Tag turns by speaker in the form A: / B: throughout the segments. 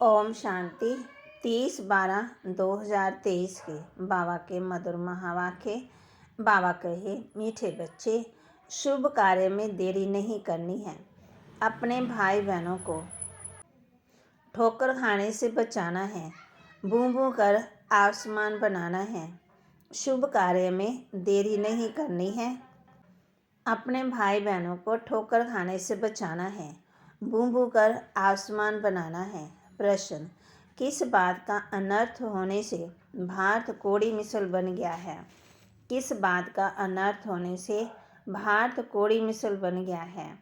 A: ओम शांति। 30/12/2023 के बाबा के मधुर महावाक्य। बाबा कहे, मीठे बच्चे, शुभ कार्य में देरी नहीं करनी है। अपने भाई बहनों को ठोकर खाने से बचाना है। बूं बूं कर आसमान बनाना है। शुभ कार्य में देरी नहीं करनी है। अपने भाई बहनों को ठोकर खाने से बचाना है। बूं बूं कर आसमान बनाना है। प्रश्न, किस बात का अनर्थ होने से भारत कोड़ी मिसल बन गया है? किस बात का अनर्थ होने से भारत कोड़ी मिसल बन गया है?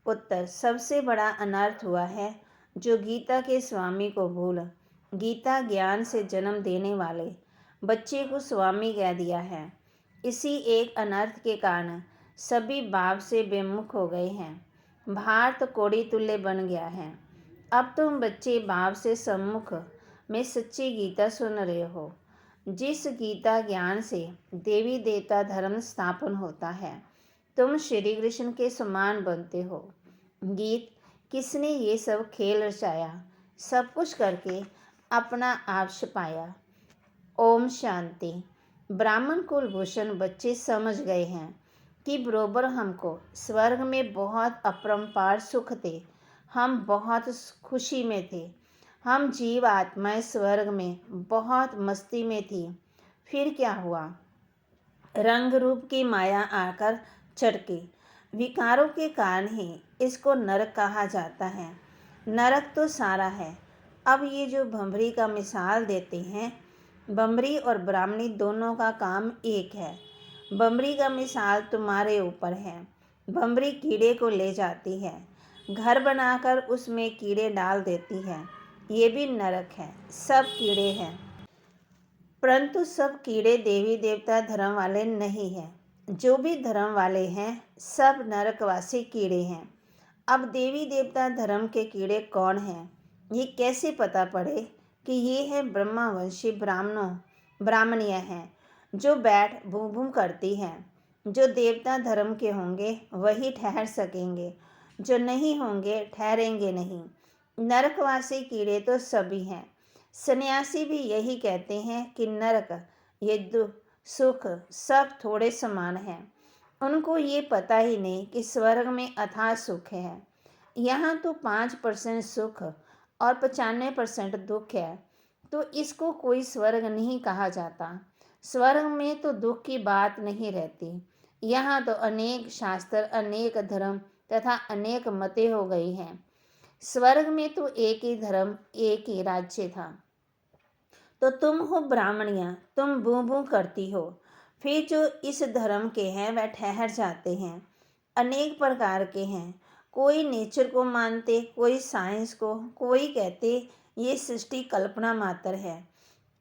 A: उत्तर, सबसे बड़ा अनर्थ हुआ है जो गीता के स्वामी को भूल गीता ज्ञान से जन्म देने वाले बच्चे को स्वामी कह दिया है। इसी एक अनर्थ के कारण सभी बाप से बेमुख हो गए हैं। भारत कोड़ी तुल्य बन गया है। अब तुम बच्चे बाप से सम्मुख में सच्ची गीता सुन रहे हो, जिस गीता ज्ञान से देवी देवता धर्म स्थापन होता है। तुम श्री कृष्ण के समान बनते हो। गीत, किसने ये सब खेल रचाया, सब कुछ करके अपना आप छिपाया। ओम शांति। ब्राह्मण कुलभूषण बच्चे समझ गए हैं कि बरोबर हमको स्वर्ग में बहुत अपरंपार सुख थे। हम बहुत खुशी में थे। हम जीव आत्माएं स्वर्ग में बहुत मस्ती में थी। फिर क्या हुआ? रंग रूप की माया आकर चटकी। विकारों के कारण ही इसको नरक कहा जाता है। नरक तो सारा है। अब ये जो भंवरी का मिसाल देते हैं, बमरी और ब्राह्मणी दोनों का काम एक है। बमरी का मिसाल तुम्हारे ऊपर है। बमरी कीड़े को ले जाती है, घर बनाकर उसमें कीड़े डाल देती है। ये भी नरक है, सब कीड़े हैं। परंतु सब कीड़े देवी देवता धर्म वाले नहीं हैं। जो भी धर्म वाले हैं सब नरकवासी कीड़े हैं। अब देवी देवता धर्म के कीड़े कौन हैं, ये कैसे पता पड़े कि ये हैं ब्रह्मावंशी ब्राह्मणियाँ हैं जो बैठ भूं भूं करती हैं। जो देवता धर्म के होंगे वही ठहर सकेंगे, जो नहीं होंगे ठहरेंगे नहीं। नरकवासी कीड़े तो सभी हैं। सन्यासी भी यही कहते हैं कि नरक, ये दुख सुख सब थोड़े समान हैं। उनको ये पता ही नहीं कि स्वर्ग में अथाह सुख है। यहाँ तो 5% सुख और 95% दुख है, तो इसको कोई स्वर्ग नहीं कहा जाता। स्वर्ग में तो दुख की बात नहीं रहती। यहाँ तो अनेक शास्त्र, अनेक धर्म तथा अनेक मतें हो गई हैं। स्वर्ग में तो एक ही धर्म, एक ही राज्य था। तो तुम हो ब्राह्मणियाँ, तुम बूं बूं करती हो। फिर जो इस धर्म के हैं वह ठहर जाते हैं। अनेक प्रकार के हैं। कोई नेचर को मानते, कोई साइंस को, कोई कहते ये सृष्टि कल्पना मात्र है।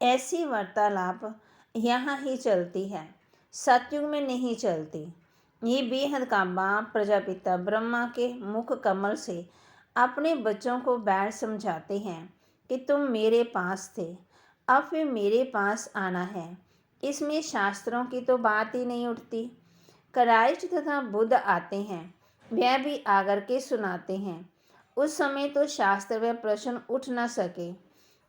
A: ऐसी वार्तालाप यहाँ ही चलती है, सतयुग में नहीं चलती। ये बेहद का बाप प्रजापिता ब्रह्मा के मुख कमल से अपने बच्चों को बैठ समझाते हैं कि तुम मेरे पास थे, अब फिर मेरे पास आना है। इसमें शास्त्रों की तो बात ही नहीं उठती। क्राइस्ट तथा बुद्ध आते हैं, वह भी आकर के सुनाते हैं। उस समय तो शास्त्र व प्रश्न उठ न सके।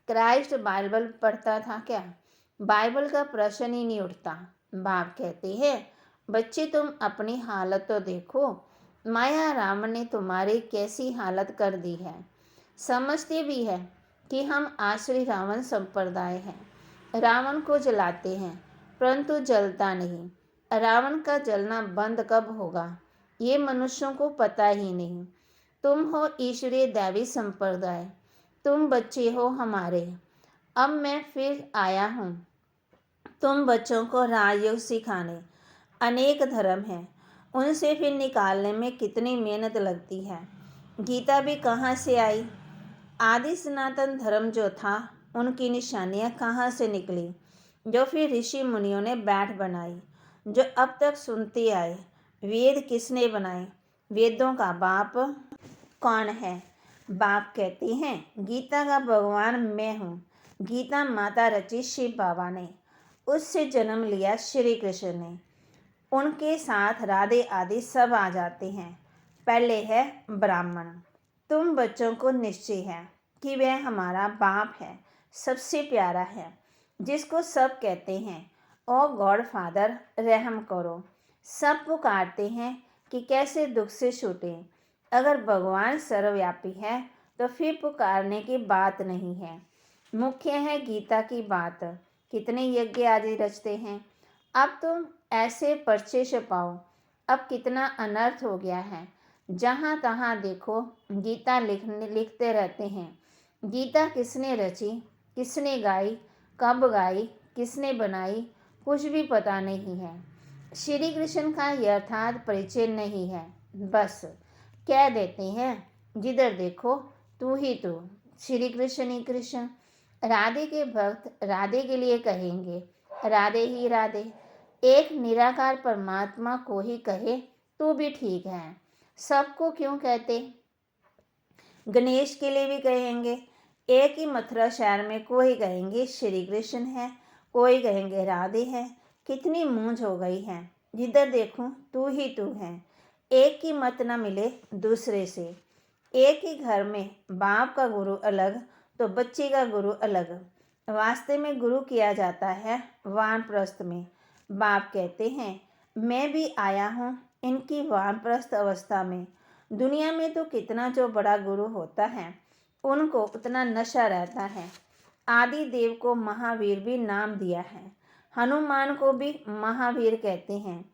A: क्राइस्ट बाइबल पढ़ता था क्या? बाइबल का प्रश्न ही नहीं उठता। बाप कहते हैं, बच्चे तुम अपनी हालत तो देखो, माया राम ने तुम्हारी कैसी हालत कर दी है। समझते भी है कि हम आश्री रावण संप्रदाय हैं। रावण को जलाते हैं परंतु जलता नहीं। रावण का जलना बंद कब होगा ये मनुष्यों को पता ही नहीं। तुम हो ईश्वरीय दैवी संप्रदाय, तुम बच्चे हो हमारे। अब मैं फिर आया हूँ तुम बच्चों को राजयोग सिखाने। अनेक धर्म हैं, उनसे फिर निकालने में कितनी मेहनत लगती है। गीता भी कहाँ से आई? आदि सनातन धर्म जो था उनकी निशानियाँ कहाँ से निकली, जो फिर ऋषि मुनियों ने बैठ बनाई, जो अब तक सुनते आए। वेद किसने बनाए? वेदों का बाप कौन है? बाप कहते हैं, गीता का भगवान मैं हूँ। गीता माता रची शिव बाबा ने, उससे जन्म लिया श्री कृष्ण ने। उनके साथ राधे आदि सब आ जाते हैं। पहले है ब्राह्मण। तुम बच्चों को निश्चय है कि वह हमारा बाप है, सबसे प्यारा है, जिसको सब कहते हैं ओ गॉड फादर रहम करो। सब पुकारते हैं कि कैसे दुख से छूटें। अगर भगवान सर्वव्यापी है तो फिर पुकारने की बात नहीं है। मुख्य है गीता की बात। कितने यज्ञ आदि रचते हैं, अब तुम ऐसे पर्चे छपाओ। अब कितना अनर्थ हो गया है, जहाँ तहाँ देखो गीता लिखते रहते हैं। गीता किसने रची, किसने गाई, कब गाई, किसने बनाई, कुछ भी पता नहीं है। श्री कृष्ण का यथार्थ परिचय नहीं है। बस कह देते हैं जिधर देखो तू ही तू, श्री कृष्ण ही कृष्ण। राधे के भक्त राधे के लिए कहेंगे राधे ही राधे। एक निराकार परमात्मा को ही कहे तो भी ठीक है, सबको क्यों कहते। गणेश के लिए भी कहेंगे। एक ही मथुरा शहर में कोई कहेंगे श्री कृष्ण है, कोई कहेंगे राधे है। कितनी मूंझ हो गई है, जिधर देखूं तू ही तू है। एक की मत न मिले दूसरे से। एक ही घर में बाप का गुरु अलग तो बच्चे का गुरु अलग। वास्ते में गुरु किया जाता है वानप्रस्थ में। बाप कहते हैं मैं भी आया हूँ इनकी वानप्रस्थ अवस्था में। दुनिया में तो कितना जो बड़ा गुरु होता है उनको उतना नशा रहता है। आदि देव को महावीर भी नाम दिया है। हनुमान को भी महावीर कहते हैं।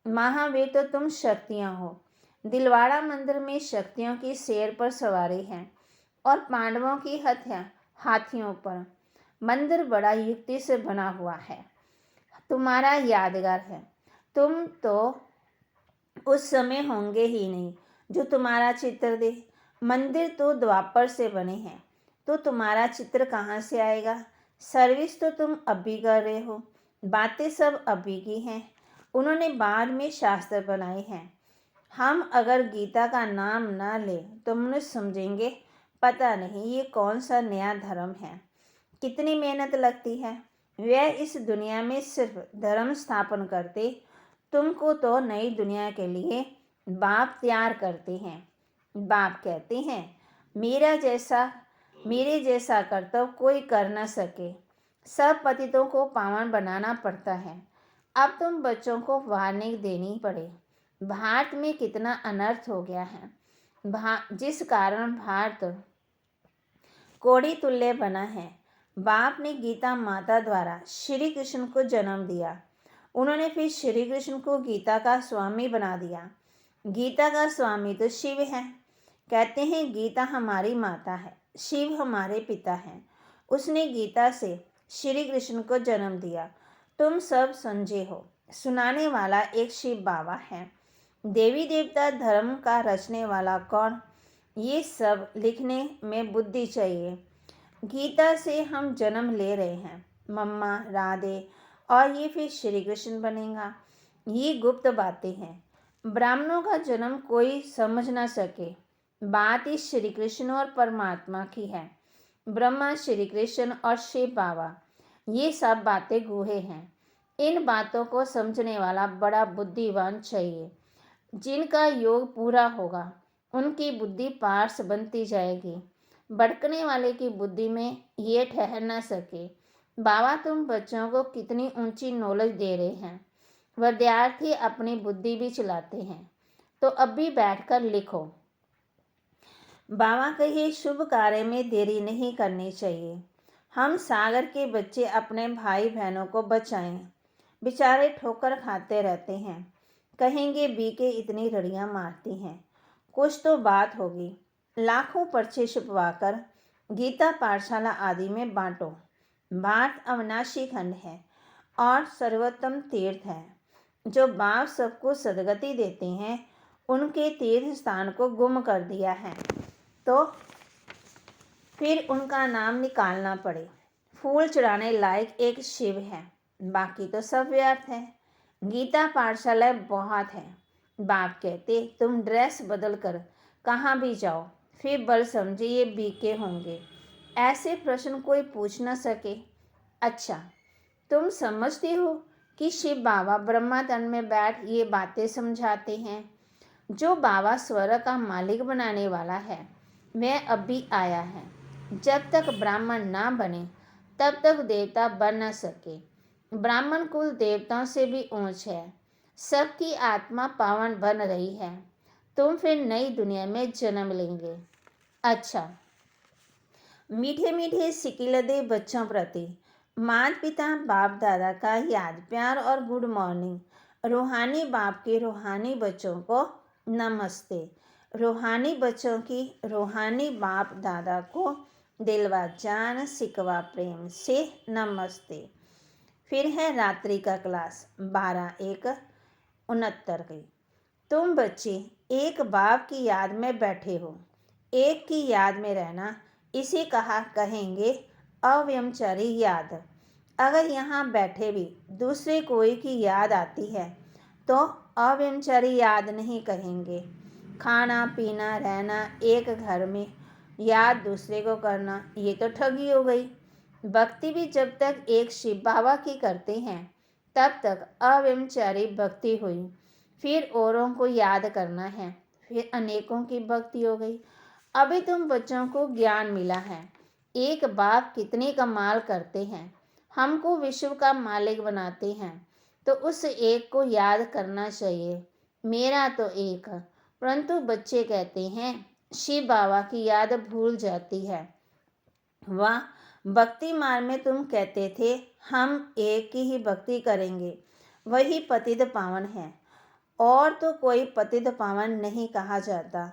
A: महावीर तो तुम शक्तियाँ हो। दिलवाड़ा मंदिर में शक्तियों की शेर पर सवारी है और पांडवों की हत्या हाथियों पर। मंदिर बड़ा युक्ति से बना हुआ है, तुम्हारा यादगार है। तुम तो उस समय होंगे ही नहीं जो तुम्हारा चित्र दे। मंदिर तो द्वापर से बने हैं, तो तुम्हारा चित्र कहाँ से आएगा। सर्विस तो तुम अभी कर रहे हो, बातें सब अभी की हैं। उन्होंने बाद में शास्त्र बनाए हैं। हम अगर गीता का नाम ना ले तो मनुष्य समझेंगे पता नहीं ये कौन सा नया धर्म है। कितनी मेहनत लगती है। वह इस दुनिया में सिर्फ धर्म स्थापन करते, तुमको तो नई दुनिया के लिए बाप तैयार करते हैं। बाप कहते हैं मेरे जैसा कर्तव्य कोई कर न सके। सब पतितों को पावन बनाना पड़ता है। अब तुम बच्चों को वार्निंग देनी पड़े। भारत में कितना अनर्थ हो गया है, जिस कारण भारत कोड़ी तुल्य बना है। बाप ने गीता माता द्वारा श्री कृष्ण को जन्म दिया। उन्होंने फिर श्री कृष्ण को गीता का स्वामी बना दिया। गीता का स्वामी तो शिव है। कहते हैं गीता हमारी माता है, शिव हमारे पिता हैं। उसने गीता से श्री कृष्ण को जन्म दिया। तुम सब समझे हो। सुनाने वाला एक शिव बाबा है। देवी देवता धर्म का रचने वाला कौन, ये सब लिखने में बुद्धि चाहिए। गीता से हम जन्म ले रहे हैं, मम्मा राधे और ये फिर श्री कृष्ण बनेगा। ये गुप्त बातें हैं, ब्राह्मणों का जन्म कोई समझ ना सके। बात इस श्री कृष्ण और परमात्मा की है। ब्रह्मा, श्री कृष्ण और शिव बाबा, ये सब बातें गूढ़े हैं। इन बातों को समझने वाला बड़ा बुद्धिमान चाहिए। जिनका योग पूरा होगा उनकी बुद्धि पार्स बनती जाएगी। भटकने वाले की बुद्धि में ये ठहर न सके। बाबा तुम बच्चों को कितनी ऊंची नॉलेज दे रहे हैं। विद्यार्थी अपनी बुद्धि भी चलाते हैं, तो अब भी बैठकर लिखो। बाबा कहे शुभ कार्य में देरी नहीं करनी चाहिए। हम सागर के बच्चे अपने भाई बहनों को बचाएं। बेचारे ठोकर खाते रहते हैं। कहेंगे बीके इतनी रड़ियाँ मारती हैं, कुछ तो बात होगी। लाखों पर्चे छुपवाकर गीता पाठशाला आदि में बांटो। भारत अविनाशी खंड है और सर्वोत्तम तीर्थ है। जो बाप सबको सदगति देते हैं उनके तीर्थ स्थान को गुम कर दिया है, तो फिर उनका नाम निकालना पड़े। फूल चढ़ाने लायक एक शिव है, बाकी तो सब व्यर्थ है। गीता पाठशाला बहुत है। बाप कहते तुम ड्रेस बदल कर कहाँ भी जाओ, फिर बल समझे ये बीके होंगे। ऐसे प्रश्न कोई पूछ न सके। अच्छा, तुम समझते हो कि शिव बाबा ब्रह्मा तन में बैठ ये बातें समझाते हैं। जो बाबा स्वर्ग का मालिक बनाने वाला है वह अब भी आया है। जब तक ब्राह्मण ना बने तब तक देवता बन न सके। ब्राह्मण कुल देवताओं से भी ऊंच है। सबकी आत्मा पावन बन रही है। तुम फिर नई दुनिया में जन्म लेंगे। अच्छा, मीठे मीठे सिकिलदे बच्चों प्रति माता पिता बाप दादा का याद प्यार और गुड मॉर्निंग। रूहानी बाप के रूहानी बच्चों को नमस्ते। रूहानी बच्चों की रूहानी बाप दादा को दिलवा जान सिकवा प्रेम से नमस्ते। फिर है रात्रि का क्लास 12:1:69 की। तुम बच्चे एक बाप की याद में बैठे हो। एक की याद में रहना, इसे कहेंगे अव्यमचारी याद। अगर यहाँ बैठे भी दूसरे कोई की याद आती है तो अव्यमचारी याद नहीं कहेंगे। खाना पीना रहना एक घर में, याद दूसरे को करना, ये तो ठगी हो गई। भक्ति भी जब तक एक शिव बाबा की करते हैं तब तक अव्यमचारी भक्ति हुई। फिर औरों को याद करना है, फिर अनेकों की भक्ति हो गई। अभी तुम बच्चों को ज्ञान मिला है। एक बाप कितनी कमाल करते हैं, हमको विश्व का मालिक बनाते हैं, तो उस एक को याद करना चाहिए। मेरा तो एक, परंतु बच्चे कहते हैं शिव बाबा की याद भूल जाती है। वाह, भक्ति मार्ग में तुम कहते थे हम एक की ही भक्ति करेंगे, वही पतित पावन है। और तो कोई पतित पावन नहीं कहा जाता,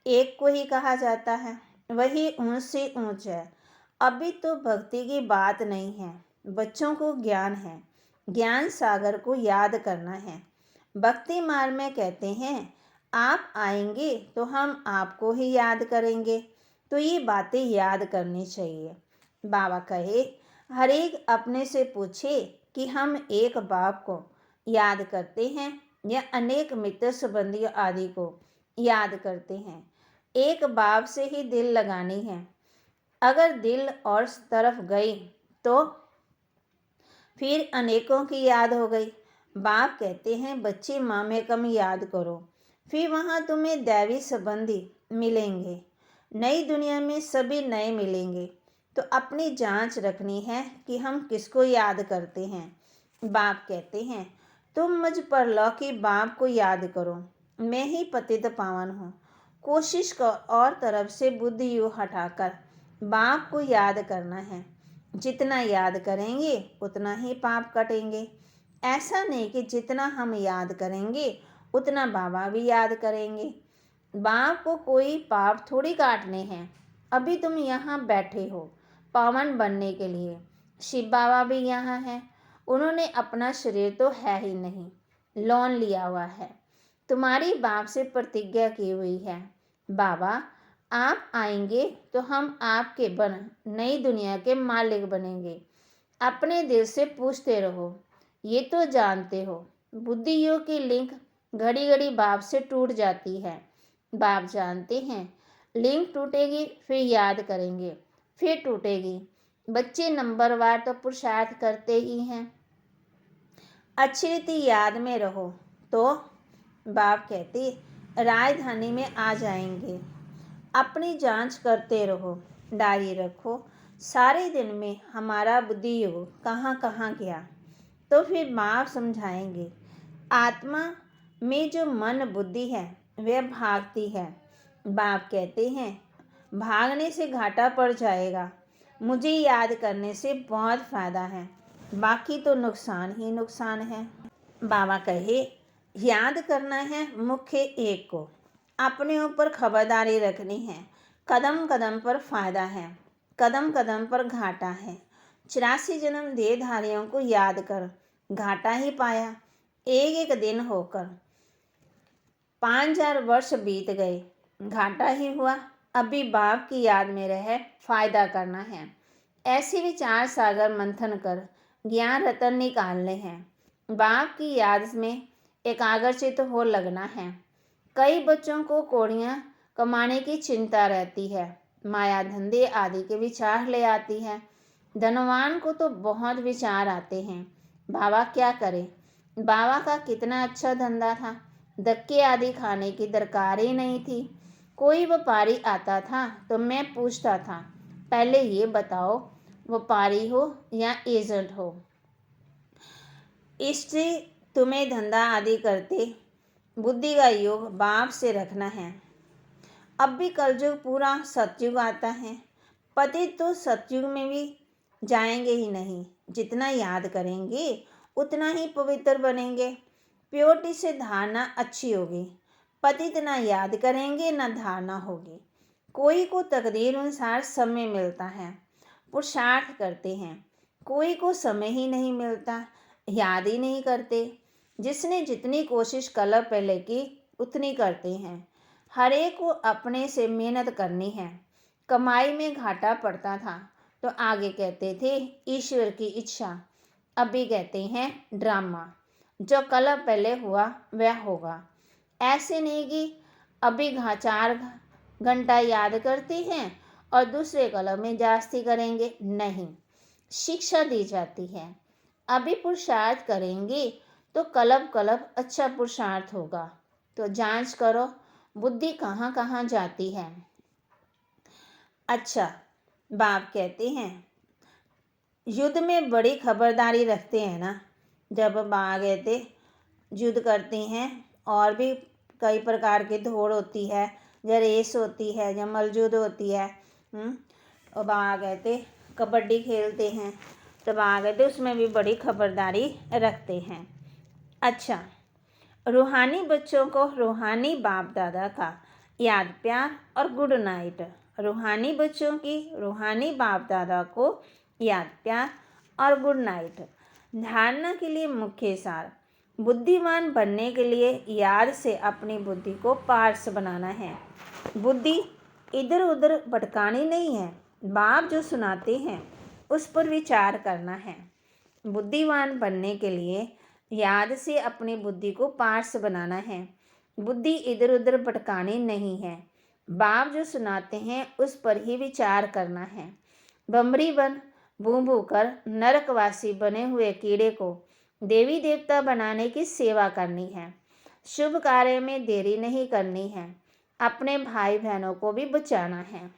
A: एक को ही कहा जाता है, वही ऊंच से ऊंच है। अभी तो भक्ति की बात नहीं है, बच्चों को ज्ञान है। ज्ञान सागर को याद करना है। भक्ति मार्ग में कहते हैं आप आएंगे तो हम आपको ही याद करेंगे, तो ये बातें याद करनी चाहिए। बाबा कहे हर एक अपने से पूछे कि हम एक बाप को याद करते हैं या अनेक मित्र संबंधी आदि को याद करते हैं। एक बाप से ही दिल लगानी है। अगर दिल और तरफ गई तो फिर अनेकों की याद हो गई। बाप कहते हैं बच्चे माँ में कम याद करो, फिर वहाँ तुम्हें दैवी संबंधी मिलेंगे। नई दुनिया में सभी नए मिलेंगे, तो अपनी जांच रखनी है कि हम किसको याद करते हैं। बाप कहते हैं तुम मुझ परलौकी बाप को याद करो, मैं ही पतित पावन हूँ। कोशिश कर और तरफ से बुद्धि यू हटाकर बाप को याद करना है। जितना याद करेंगे उतना ही पाप कटेंगे। ऐसा नहीं कि जितना हम याद करेंगे उतना बाबा भी याद करेंगे। बाप को कोई पाप थोड़ी काटने हैं। अभी तुम यहाँ बैठे हो पावन बनने के लिए। शिव बाबा भी यहाँ हैं। उन्होंने अपना शरीर तो है ही नहीं, लोन लिया हुआ है। तुम्हारी बाप से प्रतिज्ञा की हुई है, बाबा आप आएंगे तो हम आपके बन नई दुनिया के मालिक बनेंगे। अपने दिल से पूछते रहो, ये तो जानते हो बुद्धि योग की लिंक घड़ी घड़ी बाप से टूट जाती है। बाप जानते हैं लिंक टूटेगी, फिर याद करेंगे, फिर टूटेगी। बच्चे नंबरवार तो पुरुषार्थ करते ही हैं। अच्छी रीति याद में रहो तो बाप कहते राजधानी में आ जाएंगे। अपनी जांच करते रहो, डायरी रखो सारे दिन में हमारा बुद्धि योग कहाँ कहाँ गया, तो फिर बाप समझाएंगे। आत्मा में जो मन बुद्धि है वह भागती है। बाप कहते हैं भागने से घाटा पड़ जाएगा, मुझे याद करने से बहुत फायदा है, बाकी तो नुकसान ही नुकसान है। बाबा कहे याद करना है मुख्य एक को, अपने ऊपर खबरदारी रखनी है। कदम कदम पर फायदा है, कदम कदम पर घाटा है। 84 जन्म देहधारियों को याद कर घाटा ही पाया। एक एक दिन होकर 5000 वर्ष बीत गए, घाटा ही हुआ। अभी बाप की याद में रह फायदा करना है। ऐसे विचार सागर मंथन कर ज्ञान रतन निकालने हैं। बाप की याद में एकाग्रचित हो लगना है। कई बच्चों को कौड़ियाँ कमाने की चिंता रहती है, माया धंधे आदि के विचार ले आती है। धनवान को तो बहुत विचार आते हैं, बाबा क्या करे। बाबा का कितना अच्छा धंधा था, धक्के आदि खाने की दरकार ही नहीं थी। कोई व्यापारी आता था तो मैं पूछता था पहले ये बताओ, व्यापारी हो या एजेंट हो? इससे तुम्हें धंधा आदि करते बुद्धि का योग बाप से रखना है। अब भी कलयुग पूरा सतयुग आता है। पतित तो सतयुग में भी जाएंगे ही नहीं। जितना याद करेंगे उतना ही पवित्र बनेंगे। प्योरिटी से धारणा अच्छी होगी। पतित ना याद करेंगे ना धारणा होगी। कोई को तकदीर अनुसार समय मिलता है, पुरुषार्थ करते हैं। कोई को समय ही नहीं मिलता, याद ही नहीं करते। जिसने जितनी कोशिश कल पहले की उतनी करते हैं। हर एक को अपने से मेहनत करनी है। कमाई में घाटा पड़ता था तो आगे कहते थे ईश्वर की इच्छा, अभी कहते हैं ड्रामा। जो कल पहले हुआ वह होगा। ऐसे नहीं कि अभी 4 घंटा याद करते हैं और दूसरे कलम में जास्ती करेंगे। नहीं, शिक्षा दी जाती है। अभी पुरुषार्थ करेंगे तो कलब अच्छा पुरुषार्थ होगा। तो जांच करो बुद्धि कहाँ कहाँ जाती है। अच्छा, बाप कहते हैं युद्ध में बड़ी खबरदारी रखते हैं ना। जब बाप कहते युद्ध करते हैं और भी कई प्रकार की दौड़ होती है, या रेस होती है, या मलजुद होती है, और बाप कहते कबड्डी खेलते हैं, तो बाप कहते उसमें भी बड़ी खबरदारी रखते हैं। अच्छा, रूहानी बच्चों को रूहानी बाप दादा का याद प्यार और गुड नाइट। रूहानी बच्चों की रूहानी बाप दादा को याद प्यार और गुड नाइट। धारणा के लिए मुख्य सार, बुद्धिमान बनने के लिए याद से अपनी बुद्धि को पार्स बनाना है। बुद्धि इधर उधर भटकानी नहीं है। बाप जो सुनाते हैं उस पर विचार करना है। बुद्धिमान बनने के लिए याद से अपनी बुद्धि को पार्स बनाना है। बुद्धि इधर उधर भटकानी नहीं है। बाप जो सुनाते हैं उस पर ही विचार करना है। बमरी बन भू भू कर नरकवासी बने हुए कीड़े को देवी देवता बनाने की सेवा करनी है। शुभ कार्य में देरी नहीं करनी है। अपने भाई बहनों को भी बचाना है।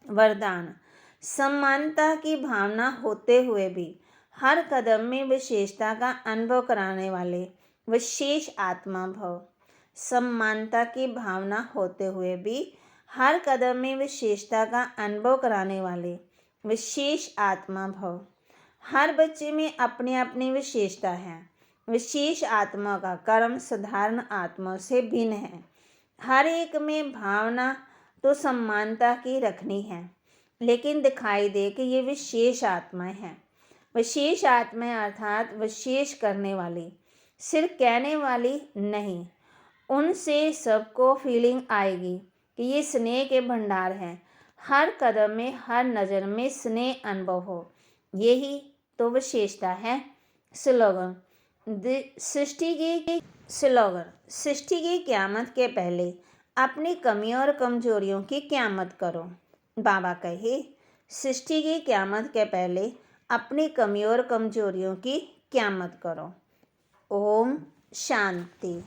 A: वरदान, समानता की भावना होते हुए भी हर कदम में विशेषता का अनुभव कराने वाले विशेष आत्मा भव। समानता की भावना होते हुए भी हर कदम में विशेषता का अनुभव कराने वाले विशेष आत्मा भव। हर बच्चे में अपनी अपनी विशेषता है। विशेष आत्मा का कर्म साधारण आत्मा से भिन्न है। हर एक में भावना तो समानता की रखनी है, लेकिन दिखाई दे कि ये विशेष आत्माएं हैं। विशेष आत्माएं अर्थात विशेष करने वाली, सिर्फ कहने वाली नहीं। उनसे सबको फीलिंग आएगी कि ये स्नेह के भंडार हैं। हर कदम में हर नज़र में स्नेह अनुभव हो, यही तो विशेषता है। स्लोगन, सृष्टि की क़यामत के पहले अपनी कमियों और कमजोरियों की क़यामत करो। बाबा कहे सृष्टि की क़यामत के पहले अपनी कमियों और कमजोरियों की क़यामत करो। ओम शांति।